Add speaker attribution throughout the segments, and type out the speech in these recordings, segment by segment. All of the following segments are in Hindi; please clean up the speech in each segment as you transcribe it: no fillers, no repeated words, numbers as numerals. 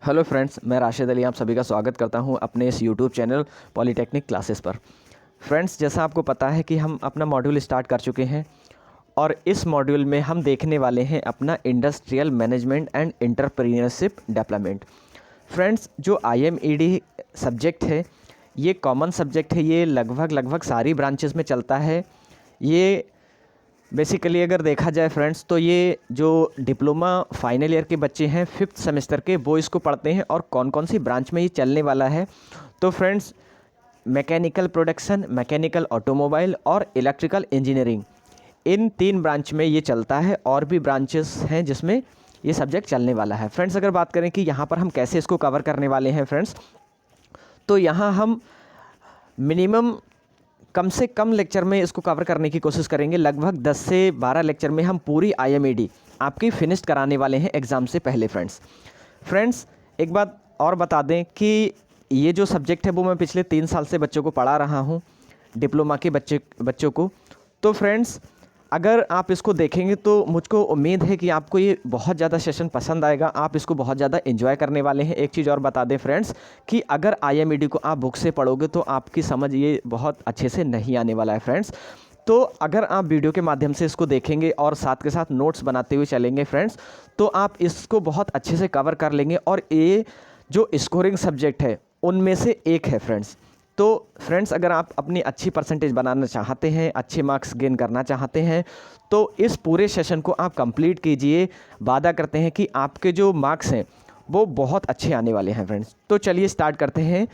Speaker 1: हेलो फ्रेंड्स, मैं राशिद अली आप सभी का स्वागत करता हूं अपने इस यूट्यूब चैनल पॉलीटेक्निक क्लासेस पर। फ्रेंड्स, जैसा आपको पता है कि हम अपना मॉड्यूल स्टार्ट कर चुके हैं और इस मॉड्यूल में हम देखने वाले हैं अपना industrial management and entrepreneurship development. Friends, जो IMED सब्जेक्ट है ये कॉमन सब्जेक्ट है, ये लगभग सारी ब्रांचेस में चलता है। ये बेसिकली अगर देखा जाए फ्रेंड्स तो ये जो डिप्लोमा फाइनल ईयर के बच्चे हैं 5th सेमेस्टर के, वो इसको पढ़ते हैं। और कौन कौन सी ब्रांच में ये चलने वाला है तो friends mechanical production, mechanical automobile और इलेक्ट्रिकल इंजीनियरिंग, इन 3 ब्रांच में ये चलता है। और भी ब्रांचेस हैं जिसमें ये सब्जेक्ट चलने वाला है। फ्रेंड्स, अगर बात करें कि यहाँ पर हम कैसे इसको कवर करने वाले हैं फ्रेंड्स, तो यहाँ हम मिनिमम कम से कम लेक्चर में इसको कवर करने की कोशिश करेंगे। लगभग 10 से 12 लेक्चर में हम पूरी IMED आपकी फिनिश्ड कराने वाले हैं एग्ज़ाम से पहले। फ्रेंड्स, एक बात और बता दें कि ये जो सब्जेक्ट है वो मैं पिछले 3 साल से बच्चों को पढ़ा रहा हूँ, डिप्लोमा के बच्चों को। तो फ्रेंड्स, अगर आप इसको देखेंगे तो मुझको उम्मीद है कि आपको ये बहुत ज़्यादा सेशन पसंद आएगा, आप इसको बहुत ज़्यादा एंजॉय करने वाले हैं। एक चीज़ और बता दें फ्रेंड्स कि अगर IMED को आप बुक से पढ़ोगे तो आपकी समझ ये बहुत अच्छे से नहीं आने वाला है फ्रेंड्स। तो अगर आप वीडियो के माध्यम से इसको देखेंगे और साथ के साथ नोट्स बनाते हुए चलेंगे फ्रेंड्स, तो आप इसको बहुत अच्छे से कवर कर लेंगे। और ये जो स्कोरिंग सब्जेक्ट है उनमें से एक है फ्रेंड्स। तो फ्रेंड्स, अगर आप अपनी अच्छी परसेंटेज बनाना चाहते हैं, अच्छे मार्क्स गेन करना चाहते हैं, तो इस पूरे सेशन को आप कंप्लीट कीजिए। वादा करते हैं कि आपके जो मार्क्स हैं वो बहुत अच्छे आने वाले हैं फ्रेंड्स। तो चलिए स्टार्ट करते हैं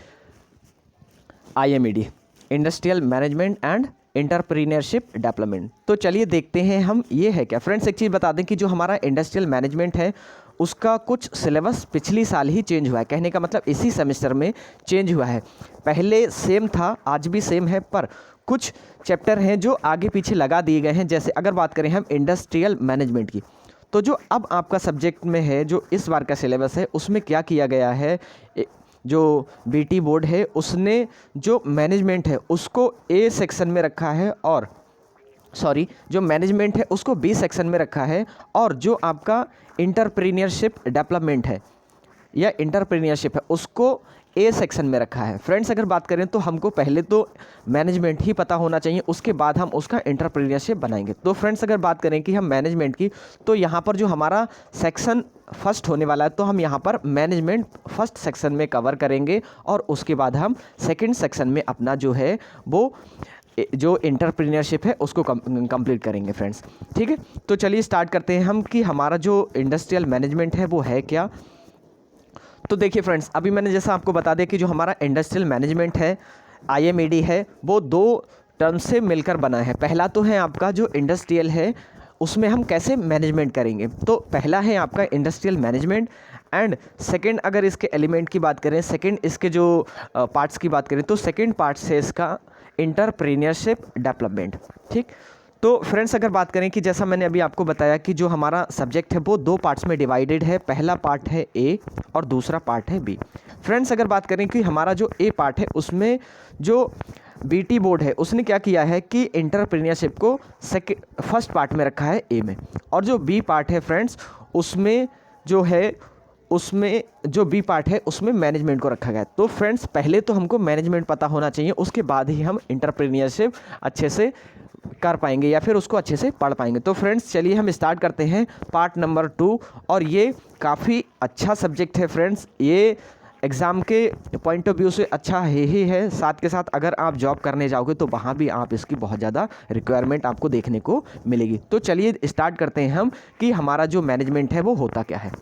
Speaker 1: IMED, industrial management and entrepreneurship development. तो चलिए देखते हैं हम ये है क्या। फ्रेंड्स, एक चीज़ बता दें कि जो हमारा इंडस्ट्रियल मैनेजमेंट है उसका कुछ सिलेबस पिछली साल ही चेंज हुआ है। कहने का मतलब इसी सेमेस्टर में चेंज हुआ है। पहले सेम था, आज भी सेम है, पर कुछ चैप्टर हैं जो आगे पीछे लगा दिए गए हैं। जैसे अगर बात करें हम इंडस्ट्रियल मैनेजमेंट की, तो जो अब आपका सब्जेक्ट में है, जो इस बार का सिलेबस है, उसमें क्या किया गया है, जो BT बोर्ड है उसने जो मैनेजमेंट है उसको A सेक्शन में रखा है, और जो मैनेजमेंट है उसको B सेक्शन में रखा है, और जो आपका एंटरप्रेन्योरशिप डेवलपमेंट है या एंटरप्रेन्योरशिप है उसको A सेक्शन में रखा है। फ्रेंड्स, अगर बात करें तो हमको पहले तो मैनेजमेंट ही पता होना चाहिए, उसके बाद हम उसका एंटरप्रेन्योरशिप बनाएंगे। तो फ्रेंड्स, अगर बात करें कि हम मैनेजमेंट की, तो यहाँ पर जो हमारा सेक्शन फर्स्ट होने वाला है, तो हम यहाँ पर मैनेजमेंट फर्स्ट सेक्शन में कवर करेंगे, और उसके बाद हम सेकेंड सेक्शन में अपना जो है वो जो एंटरप्रेन्योरशिप है उसको कंप्लीट करेंगे फ्रेंड्स। ठीक है, तो चलिए स्टार्ट करते हैं हम कि हमारा जो इंडस्ट्रियल मैनेजमेंट है वो है क्या। तो देखिए फ्रेंड्स, अभी मैंने जैसा आपको बता दिया कि जो हमारा इंडस्ट्रियल मैनेजमेंट है IMED है वो 2 टर्म से मिलकर बना है। पहला तो है आपका जो इंडस्ट्रियल है उसमें हम कैसे मैनेजमेंट करेंगे, तो पहला है आपका इंडस्ट्रियल मैनेजमेंट, एंड सेकंड अगर इसके एलिमेंट की बात करें, सेकंड इसके जो पार्ट्स की बात करें, तो सेकंड पार्ट है इसका एंटरप्रेन्योरशिप डेवलपमेंट। ठीक, तो फ्रेंड्स, अगर बात करें कि जैसा मैंने अभी आपको बताया कि जो हमारा सब्जेक्ट है वो 2 पार्ट्स में डिवाइडेड है। पहला पार्ट है A और दूसरा पार्ट है B। फ्रेंड्स, अगर बात करें कि हमारा जो A पार्ट है उसमें जो BT बोर्ड है उसने क्या किया है कि एंटरप्रेन्योरशिप को फर्स्ट पार्ट में रखा है A में, और जो B पार्ट है फ्रेंड्स उसमें जो B पार्ट है उसमें मैनेजमेंट को रखा गया है। तो फ्रेंड्स, पहले तो हमको मैनेजमेंट पता होना चाहिए, उसके बाद ही हम एंटरप्रेन्योरशिप अच्छे से कर पाएंगे या फिर उसको अच्छे से पढ़ पाएंगे। तो फ्रेंड्स, चलिए हम स्टार्ट करते हैं पार्ट नंबर 2, और ये काफ़ी अच्छा सब्जेक्ट है फ्रेंड्स। ये एग्ज़ाम के पॉइंट ऑफ व्यू से अच्छा ही है, साथ के साथ अगर आप जॉब करने जाओगे तो वहाँ भी आप इसकी बहुत ज़्यादा रिक्वायरमेंट आपको देखने को मिलेगी। तो चलिए स्टार्ट करते हैं हम कि हमारा जो मैनेजमेंट है वो होता क्या है।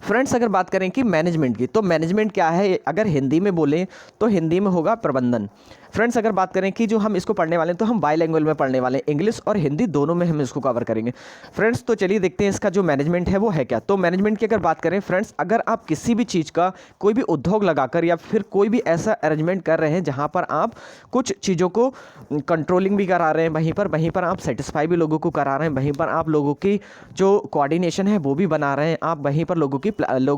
Speaker 1: फ्रेंड्स, अगर बात करें कि मैनेजमेंट की, तो मैनेजमेंट क्या है, अगर हिंदी में बोलें तो हिंदी में होगा प्रबंधन। फ्रेंड्स, अगर बात करें कि जो हम इसको पढ़ने वाले हैं तो हम बाईलैंग्वेज में पढ़ने वाले हैं, इंग्लिश और हिंदी दोनों में हम इसको कवर करेंगे फ्रेंड्स। तो चलिए देखते हैं इसका जो मैनेजमेंट है वो है क्या। तो मैनेजमेंट की अगर बात करें फ्रेंड्स, अगर आप किसी भी चीज़ का कोई भी उद्योग लगाकर या फिर कोई भी ऐसा अरेंजमेंट कर रहे हैं जहाँ पर आप कुछ चीज़ों को कंट्रोलिंग भी करा रहे हैं, वहीं पर आप सेटिस्फाई भी लोगों को करा रहे हैं, वहीं पर आप लोगों की जो कोऑर्डिनेशन है वो भी बना रहे हैं, आप वहीं पर लोगों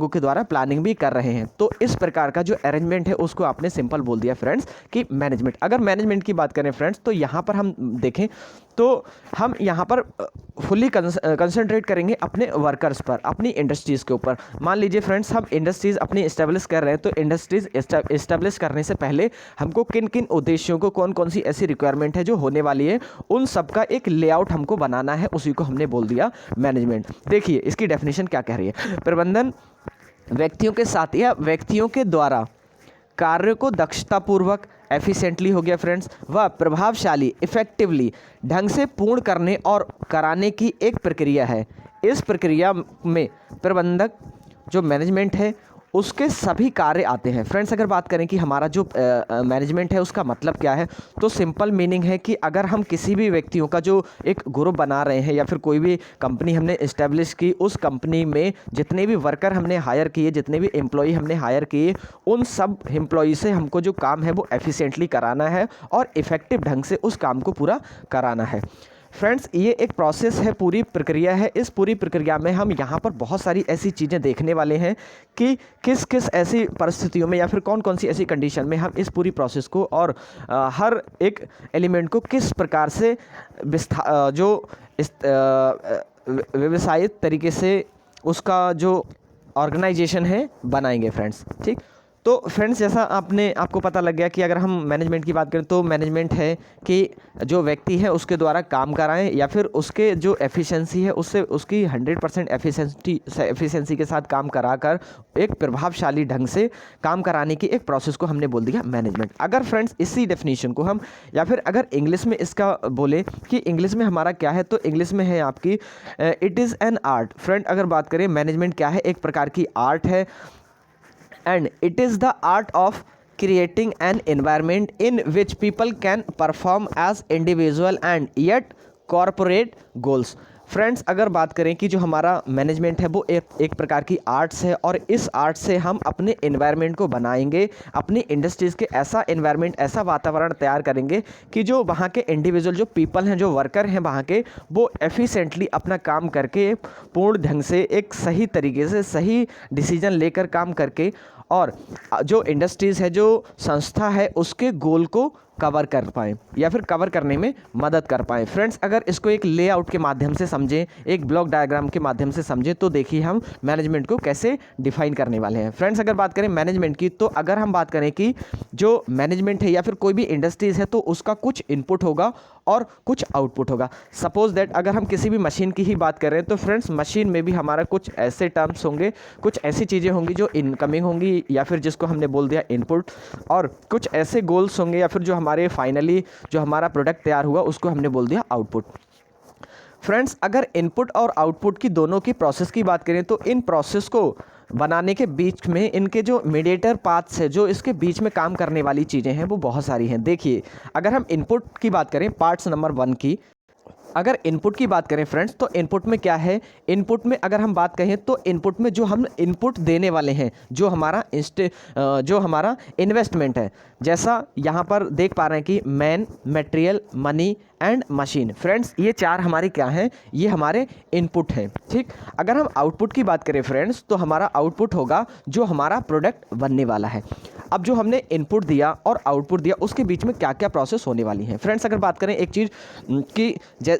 Speaker 1: के द्वारा प्लानिंग भी कर रहे हैं। तो इस प्रकार का जो अरेंजमेंट है उसको आपने सिंपल बोल दिया फ्रेंड्स कि मैनेजमेंट मैनेजमेंट। अगर मैनेजमेंट की बात करें फ्रेंड्स, तो यहाँ पर हम देखें तो हम यहाँ पर फुल्ली कंसंट्रेट करेंगे अपने वर्कर्स पर, अपनी इंडस्ट्रीज़ के ऊपर। मान लीजिए फ्रेंड्स, हम इंडस्ट्रीज़ अपनी इस्टेब्लिश कर रहे हैं, तो इंडस्ट्रीज़ इस्टेब्लिश करने से पहले हमको किन किन उद्देश्यों को, कौन कौन सी ऐसी रिक्वायरमेंट है जो होने वाली है, उन सब का एक लेआउट हमको बनाना है, उसी को हमने बोल दिया मैनेजमेंट। देखिए इसकी डेफिनेशन क्या कह रही है। प्रबंधन व्यक्तियों के साथ या व्यक्तियों के द्वारा कार्य को दक्षतापूर्वक, एफिशिएंटली हो गया फ्रेंड्स, व प्रभावशाली, इफेक्टिवली ढंग से पूर्ण करने और कराने की एक प्रक्रिया है। इस प्रक्रिया में प्रबंधक जो मैनेजमेंट है उसके सभी कार्य आते हैं। फ्रेंड्स अगर बात करें कि हमारा जो मैनेजमेंट है उसका मतलब क्या है, तो सिंपल मीनिंग है कि अगर हम किसी भी व्यक्तियों का जो एक ग्रुप बना रहे हैं या फिर कोई भी कंपनी हमने इस्टेब्लिश की, उस कंपनी में जितने भी वर्कर हमने हायर किए, जितने भी एम्प्लॉई हमने हायर किए, उन सब एम्प्लॉई से हमको जो काम है वो एफिशिएंटली कराना है और इफ़ेक्टिव ढंग से उस काम को पूरा कराना है। फ्रेंड्स ये एक प्रोसेस है, पूरी प्रक्रिया है। इस पूरी प्रक्रिया में हम यहाँ पर बहुत सारी ऐसी चीज़ें देखने वाले हैं कि किस किस ऐसी परिस्थितियों में या फिर कौन कौन सी ऐसी कंडीशन में हम इस पूरी प्रोसेस को और हर एक एलिमेंट को किस प्रकार से व्यवसायिक तरीके से उसका जो ऑर्गेनाइजेशन है बनाएंगे फ्रेंड्स। ठीक, तो फ्रेंड्स जैसा आपको पता लग गया कि अगर हम मैनेजमेंट की बात करें तो मैनेजमेंट है कि जो व्यक्ति है उसके द्वारा काम कराएं या फिर उसके जो एफिशिएंसी है उससे उसकी 100% एफिशिएंसी के साथ काम कराकर एक प्रभावशाली ढंग से काम कराने की एक प्रोसेस को हमने बोल दिया मैनेजमेंट। अगर फ्रेंड्स इसी डेफिनेशन को हम या फिर अगर इंग्लिश में इसका बोले कि इंग्लिश में हमारा क्या है, तो इंग्लिश में है आपकी it is an art. Friend अगर बात करें मैनेजमेंट क्या है, एक प्रकार की आर्ट है, and it is the art of creating an environment in which people can perform as individual and yet corporate goals। Friends अगर बात करें कि जो हमारा मैनेजमेंट है वो एक प्रकार की आर्ट्स है और इस आर्ट से हम अपने एनवायरनमेंट को बनाएंगे, अपनी इंडस्ट्रीज़ के ऐसा एनवायरनमेंट, ऐसा वातावरण तैयार करेंगे कि जो वहाँ के इंडिविजुअल जो पीपल हैं, जो वर्कर हैं वहाँ के, वो एफिशिएंटली अपना काम करके पूर्ण ढंग से एक सही तरीके से सही डिसीजन लेकर काम करके और जो इंडस्ट्रीज़ है, जो संस्था है, उसके गोल को कवर कर पाएँ या फिर कवर करने में मदद कर पाएँ। फ्रेंड्स अगर इसको एक लेआउट के माध्यम से समझें, एक ब्लॉक डायग्राम के माध्यम से समझें, तो देखिए हम मैनेजमेंट को कैसे डिफाइन करने वाले हैं। फ्रेंड्स अगर बात करें मैनेजमेंट की, तो अगर हम बात करें कि जो मैनेजमेंट है या फिर कोई भी इंडस्ट्रीज़ है तो उसका कुछ इनपुट होगा और कुछ आउटपुट होगा। सपोज दैट अगर हम किसी भी मशीन की ही बात करें तो फ्रेंड्स मशीन में भी हमारा कुछ ऐसे टर्म्स होंगे, कुछ ऐसी चीज़ें होंगी जो इनकमिंग होंगी या फिर जिसको हमने बोल दिया इनपुट, और कुछ ऐसे गोल्स होंगे या फिर जो हमारे फाइनली जो हमारा प्रोडक्ट तैयार हुआ उसको हमने बोल दिया आउटपुट। फ्रेंड्स अगर इनपुट और आउटपुट की दोनों की प्रोसेस की बात करें तो इन प्रोसेस को बनाने के बीच में इनके जो मीडिएटर पाथ्स है, जो इसके बीच में काम करने वाली चीज़ें हैं वो बहुत सारी हैं। देखिए अगर हम इनपुट की बात करें, पार्ट्स नंबर 1 की अगर इनपुट की बात करें फ्रेंड्स, तो इनपुट में क्या है, इनपुट में अगर हम बात कहें तो इनपुट में जो हम इनपुट देने वाले हैं, जो हमारा इन्वेस्टमेंट है, जैसा यहाँ पर देख पा रहे हैं कि man, material, money and machine. Friends ये 4 हमारे क्या हैं, ये हमारे इनपुट हैं। ठीक, अगर हम आउटपुट की बात करें फ्रेंड्स, तो हमारा आउटपुट होगा जो हमारा प्रोडक्ट बनने वाला है। अब जो हमने इनपुट दिया और आउटपुट दिया उसके बीच में क्या क्या प्रोसेस होने वाली है। फ्रेंड्स अगर बात करें एक चीज़ कि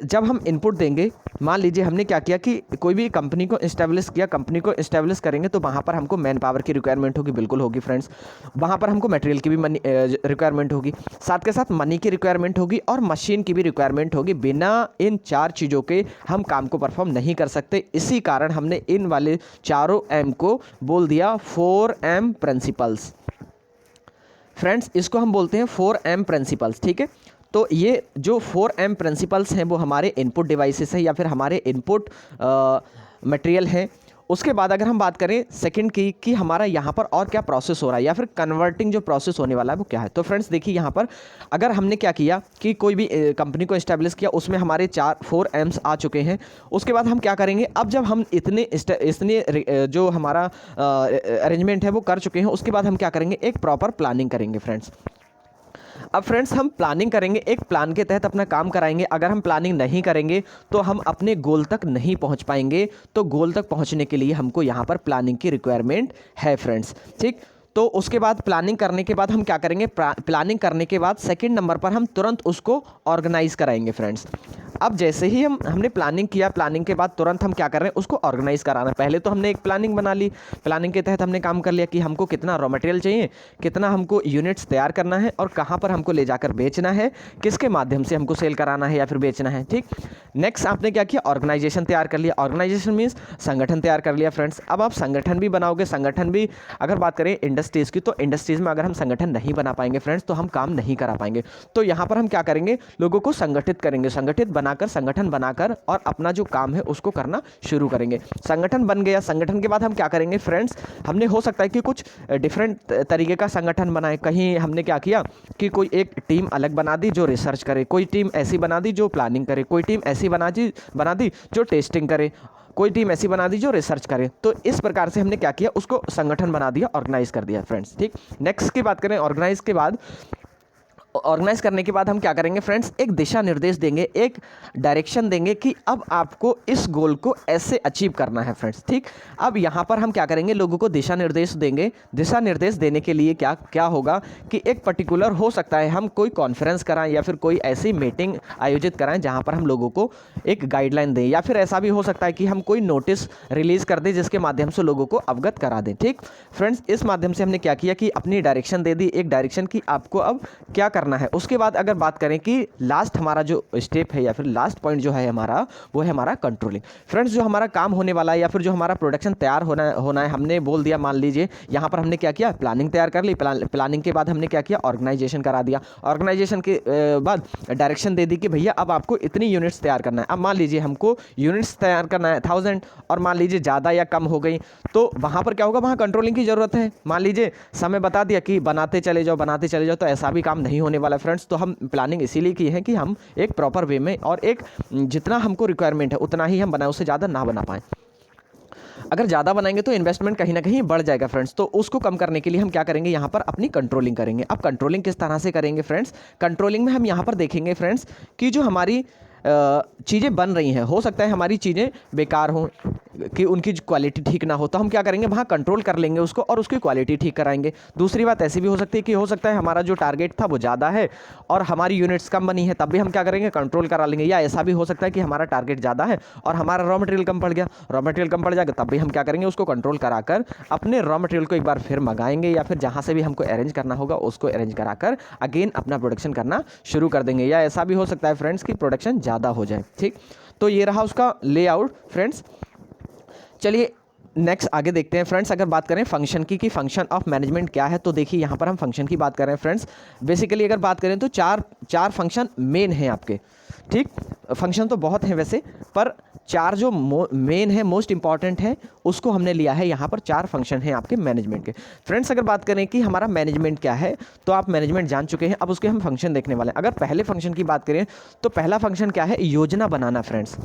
Speaker 1: जब हम इनपुट देंगे, मान लीजिए हमने क्या किया कि कोई भी कंपनी को इस्टेब्लिश किया, कंपनी को इस्टेब्लिश करेंगे तो वहाँ पर हमको मैन पावर की रिक्वायरमेंट होगी, बिल्कुल होगी फ्रेंड्स। वहाँ पर हमको मटेरियल की भी रिक्वायरमेंट होगी, साथ के साथ मनी की रिक्वायरमेंट होगी और मशीन की भी रिक्वायरमेंट होगी। बिना इन 4 चीज़ों के हम काम को परफॉर्म नहीं कर सकते। इसी कारण हमने इन वाले चारों एम को बोल दिया 4M प्रिंसिपल्स। फ्रेंड्स इसको हम बोलते हैं 4M प्रिंसिपल्स। ठीक है, तो ये जो 4M प्रिंसिपल्स हैं वो हमारे इनपुट डिवाइसेस हैं या फिर हमारे इनपुट मटेरियल हैं। उसके बाद अगर हम बात करें सेकंड की कि हमारा यहाँ पर और क्या प्रोसेस हो रहा है या फिर कन्वर्टिंग जो प्रोसेस होने वाला है वो क्या है, तो फ्रेंड्स देखिए यहाँ पर अगर हमने क्या किया कि कोई भी कंपनी को इस्टेब्लिश किया, उसमें हमारे 4 आ चुके हैं। उसके बाद हम क्या करेंगे, अब जब हम इतने जो हमारा अरेंजमेंट है वो कर चुके हैं, उसके बाद हम क्या करेंगे, एक प्रॉपर प्लानिंग करेंगे फ्रेंड्स। अब फ्रेंड्स हम प्लानिंग करेंगे, एक प्लान के तहत अपना काम कराएंगे। अगर हम प्लानिंग नहीं करेंगे तो हम अपने गोल तक नहीं पहुंच पाएंगे। तो गोल तक पहुंचने के लिए हमको यहाँ पर प्लानिंग की रिक्वायरमेंट है फ्रेंड्स। ठीक, तो उसके बाद प्लानिंग करने के बाद हम क्या करेंगे, प्लानिंग करने के बाद सेकंड नंबर पर हम तुरंत उसको ऑर्गेनाइज कराएंगे फ्रेंड्स। अब जैसे ही हमने प्लानिंग किया, प्लानिंग के बाद तुरंत हम क्या कर रहे हैं, उसको ऑर्गेनाइज कराना। पहले तो हमने एक प्लानिंग बना ली, प्लानिंग के तहत हमने काम कर लिया कि हमको कितना रॉ मटेरियल चाहिए, कितना हमको यूनिट्स तैयार करना है और कहाँ पर हमको ले जाकर बेचना है, किसके माध्यम से हमको सेल कराना है या फिर बेचना है। ठीक, नेक्स्ट आपने क्या किया, ऑर्गेनाइजेशन तैयार कर लिया। ऑर्गेनाइजेशन मीन्स संगठन तैयार कर लिया फ्रेंड्स। अब आप संगठन भी बनाओगे, संगठन भी अगर बात करें इंडस्ट्रीज़ की, तो इंडस्ट्रीज़ में अगर हम संगठन नहीं बना पाएंगे फ्रेंड्स तो हम काम नहीं करा पाएंगे। तो यहाँ पर हम क्या करेंगे, लोगों को संगठित करेंगे, संगठित बनाकर, संगठन बनाकर और अपना जो काम है उसको करना शुरू करेंगे। संगठन बन गया, संगठन के बाद हम क्या करेंगे फ्रेंड्स, हमने हो सकता है कि कुछ डिफरेंट तरीके का संगठन बनाए। कहीं हमने क्या किया कि कोई एक टीम अलग बना दी जो रिसर्च करे, कोई टीम ऐसी बना दी जो प्लानिंग करे, कोई टीम ऐसी बना दी जो टेस्टिंग करे, कोई टीम ऐसी बना दी जो रिसर्च करे। तो इस प्रकार से हमने क्या किया, उसको संगठन बना दिया, ऑर्गेनाइज कर दिया फ्रेंड्स। ठीक, नेक्स्ट की बात करें, ऑर्गेनाइज के बाद, ऑर्गेनाइज करने के बाद हम क्या करेंगे फ्रेंड्स, एक दिशा निर्देश देंगे, एक डायरेक्शन देंगे कि अब आपको इस गोल को ऐसे अचीव करना है फ्रेंड्स। ठीक, अब यहाँ पर हम क्या करेंगे, लोगों को दिशा निर्देश देंगे। दिशा निर्देश देने के लिए क्या क्या होगा कि एक पर्टिकुलर, हो सकता है हम कोई कॉन्फ्रेंस कराएं या फिर कोई ऐसी मीटिंग आयोजित कराएं जहाँ पर हम लोगों को एक गाइडलाइन दें, या फिर ऐसा भी हो सकता है कि हम कोई नोटिस रिलीज़ कर दें जिसके माध्यम से लोगों को अवगत करा दें। ठीक फ्रेंड्स, इस माध्यम से हमने क्या किया कि अपनी डायरेक्शन दे दी, एक डायरेक्शन की आपको अब क्या करना है। उसके बाद अगर बात करें कि लास्ट हमारा जो स्टेप है या फिर लास्ट पॉइंट जो है हमारा, वो है हमारा कंट्रोलिंग फ्रेंड्स। जो हमारा काम होने वाला है या फिर जो हमारा प्रोडक्शन तैयार होना है, हमने बोल दिया, मान लीजिए यहाँ पर हमने क्या किया, प्लानिंग तैयार कर ली, प्लानिंग के बाद हमने क्या किया, ऑर्गेनाइजेशन करा दिया, ऑर्गेनाइजेशन के बाद डायरेक्शन दे दी कि भैया अब आपको इतनी यूनिट्स तैयार करना है। अब मान लीजिए हमको यूनिट्स तैयार करना है 1000 और मान लीजिए ज़्यादा या कम हो गई, तो वहाँ पर क्या होगा, वहाँ कंट्रोलिंग की ज़रूरत है। मान लीजिए समय बता दिया कि बनाते चले जाओ, तो ऐसा भी काम नहीं होने वाला फ्रेंड्स। तो हम प्लानिंग इसीलिए की है कि हम एक प्रॉपर वे में और एक जितना हमको रिक्वायरमेंट है उतना ही हम बनाएं, उससे ज़्यादा ना बना पाएं। अगर ज़्यादा बनाएंगे तो इन्वेस्टमेंट कहीं ना कहीं बढ़ जाएगा फ्रेंड्स। तो उसको कम करने के लिए हम क्या करेंगे, यहाँ पर अपनी कंट्रोलिंग करेंगे। अब कंट्रोलिंग किस तरह से करेंगे फ्रेंड्स, कंट्रोलिंग में हम यहाँ पर देखेंगे फ्रेंड्स कि जो हमारी चीज़ें बन रही हैं, हो सकता है हमारी चीज़ें बेकार हों, कि उनकी क्वालिटी ठीक ना हो, तो हम क्या करेंगे, वहाँ कंट्रोल कर लेंगे उसको और उसकी क्वालिटी ठीक कराएंगे। दूसरी बात ऐसी भी हो सकती है कि हो सकता है हमारा जो टारगेट था वो ज़्यादा है और हमारी यूनिट्स कम बनी है, तब भी हम क्या करेंगे, कंट्रोल करा लेंगे। या ऐसा भी हो सकता है कि हमारा टारगेट ज़्यादा है और हमारा रॉ मटेरियल कम पड़ गया, रॉ मटेरियल कम पड़ जाएगा, तब भी हम क्या करेंगे, उसको कंट्रोल कराकर अपने रॉ मटेरियल को एक बार फिर मंगाएंगे या फिर जहाँ से भी हमको अरेंज करना होगा उसको अरेंज कराकर अगेन अपना प्रोडक्शन करना शुरू कर देंगे। या ऐसा भी हो सकता है फ्रेंड्स कि प्रोडक्शन ज़्यादा हो जाए। ठीक, तो ये रहा उसका लेआउट फ्रेंड्स। चलिए नेक्स्ट आगे देखते हैं फ्रेंड्स। अगर बात करें फंक्शन की कि फंक्शन ऑफ मैनेजमेंट क्या है, तो देखिए यहाँ पर हम फंक्शन की बात कर रहे हैं फ्रेंड्स। बेसिकली अगर बात करें तो चार फंक्शन मेन हैं आपके। ठीक, फंक्शन तो बहुत हैं वैसे, पर चार जो मेन है, मोस्ट इंपॉर्टेंट है, उसको हमने लिया है। यहाँ पर 4 फंक्शन हैं आपके मैनेजमेंट के फ्रेंड्स। अगर बात करें कि हमारा मैनेजमेंट क्या है, तो आप मैनेजमेंट जान चुके हैं, अब उसके हम फंक्शन देखने वाले हैं। अगर पहले फंक्शन की बात करें तो पहला फंक्शन क्या है, योजना बनाना फ्रेंड्स।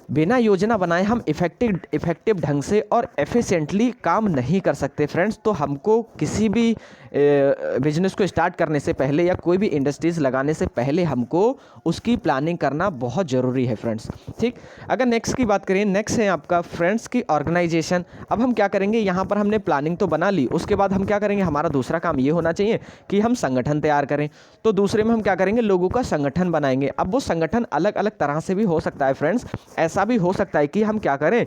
Speaker 1: बिना योजना बनाए हम इफेक्टिव ढंग से और एफिशिएंटली काम नहीं कर सकते फ्रेंड्स। तो हमको किसी भी बिजनेस को स्टार्ट करने से पहले या कोई भी इंडस्ट्रीज़ लगाने से पहले हमको उसकी प्लानिंग करना बहुत ज़रूरी है फ्रेंड्स। ठीक, अगर नेक्स्ट की बात करें, नेक्स्ट है आपका फ्रेंड्स की ऑर्गेनाइजेशन। अब हम क्या करेंगे, यहाँ पर हमने प्लानिंग तो बना ली, उसके बाद हम क्या करेंगे, हमारा दूसरा काम ये होना चाहिए कि हम संगठन तैयार करें। तो दूसरे में हम क्या करेंगे, लोगों का संगठन बनाएंगे। अब वो संगठन अलग अलग तरह से भी हो सकता है फ्रेंड्स। ऐसा भी हो सकता है कि हम क्या करें,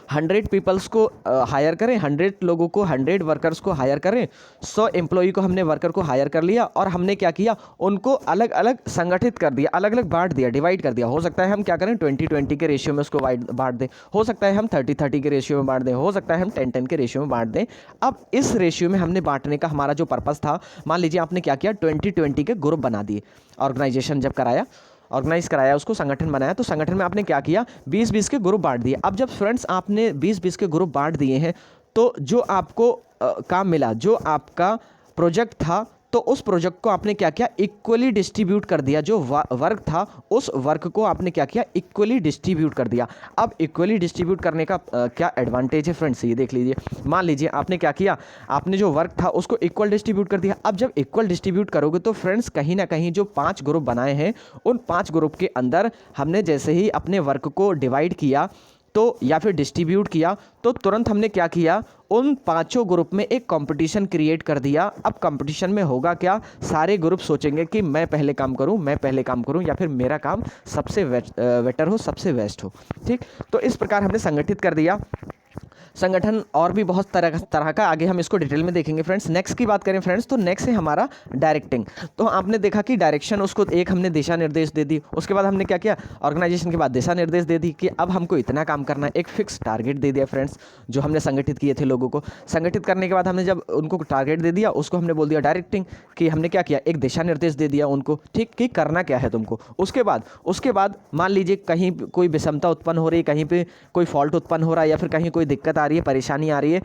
Speaker 1: 100 पीपल्स को हायर करें, 100 लोगों को, 100 वर्कर्स को हायर करें, 100 एम्प्लॉई को हमने वर्कर को हायर कर लिया और हमने क्या किया, उनको अलग अलग संगठित कर दिया, अलग अलग बांट दिया, डिवाइड कर दिया। हो सकता है हम क्या करें, 20-20 के रेशियो में उसको बांट दें, हो सकता है हम 30-30 के रेशियो में बांट दें, हो सकता है हम 10-10 के रेशियो में बांट दें। अब इस रेशियो में हमने बांटने का हमारा जो पर्पज़ था, मान लीजिए आपने क्या किया, 20-20 के ग्रुप बना दिए। ऑर्गेनाइजेशन जब ऑर्गेनाइज कराया, उसको संगठन बनाया, तो संगठन में आपने क्या किया, 20-20 के ग्रुप बांट दिए। अब जब फ्रेंड्स आपने 20-20 के ग्रुप बांट दिए हैं, तो जो आपको काम मिला, जो आपका प्रोजेक्ट था, तो उस प्रोजेक्ट को आपने क्या किया, इक्वली डिस्ट्रीब्यूट कर दिया। जो वर्क था, उस वर्क को आपने क्या किया, इक्वली डिस्ट्रीब्यूट कर दिया। अब इक्वली डिस्ट्रीब्यूट करने का क्या एडवांटेज है फ्रेंड्स, ये देख लीजिए। मान लीजिए आपने क्या किया, आपने जो वर्क था उसको इक्वल डिस्ट्रीब्यूट कर दिया। अब जब इक्वल डिस्ट्रीब्यूट करोगे तो फ्रेंड्स कहीं ना कहीं जो 5 ग्रुप बनाए हैं, उन 5 ग्रुप के अंदर हमने जैसे ही अपने वर्क को डिवाइड किया तो या फिर डिस्ट्रीब्यूट किया, तो तुरंत हमने क्या किया, उन पांचों ग्रुप में एक कंपटीशन क्रिएट कर दिया। अब कंपटीशन में होगा क्या, सारे ग्रुप सोचेंगे कि मैं पहले काम करूं, मैं पहले काम करूं, या फिर मेरा काम सबसे बेटर हो, सबसे बेस्ट हो। ठीक, तो इस प्रकार हमने संगठित कर दिया। संगठन और भी बहुत तरह का, आगे हम इसको डिटेल में देखेंगे फ्रेंड्स। नेक्स्ट की बात करें फ्रेंड्स, तो नेक्स्ट है हमारा डायरेक्टिंग। तो आपने देखा कि डायरेक्शन, उसको एक हमने दिशा निर्देश दे दी। उसके बाद हमने क्या किया, ऑर्गेनाइजेशन के बाद दिशा निर्देश दे दी कि अब हमको इतना काम करना है, एक फिक्स टारगेट दे दिया फ्रेंड्स, जो हमने संगठित किए थे लोगों को। संगठित करने के बाद हमने जब उनको टारगेट दे दिया, उसको हमने बोल दिया डायरेक्टिंग, कि हमने क्या किया, एक दिशा निर्देश दे दिया उनको, ठीक, कि करना क्या है तुमको। उसके बाद मान लीजिए कहीं कोई विषमता उत्पन्न हो रही है, कहीं पे कोई फॉल्ट उत्पन्न हो रहा है, या फिर कहीं कोई दिक्कत आ रही है, परेशानी आ रही है,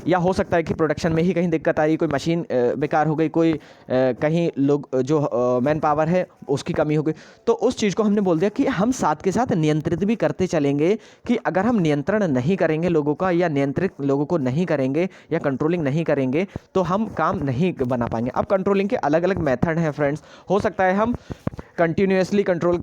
Speaker 1: या हो सकता है कि प्रोडक्शन में ही कहीं दिक्कत आ रही है, कोई मशीन बेकार हो गई, कोई कहीं लोग जो मैन पावर है उसकी कमी हो गई। तो उस चीज़ को हमने बोल दिया कि हम साथ के साथ नियंत्रित भी करते चलेंगे, कि अगर हम नियंत्रण नहीं करेंगे लोगों का, या नियंत्रित लोगों को नहीं करेंगे, या कंट्रोलिंग नहीं करेंगे, तो हम काम नहीं बना पाएंगे। अब कंट्रोलिंग के अलग अलग मेथड हैं फ्रेंड्स। हो सकता है हम कंटिन्यूसली कंट्रोल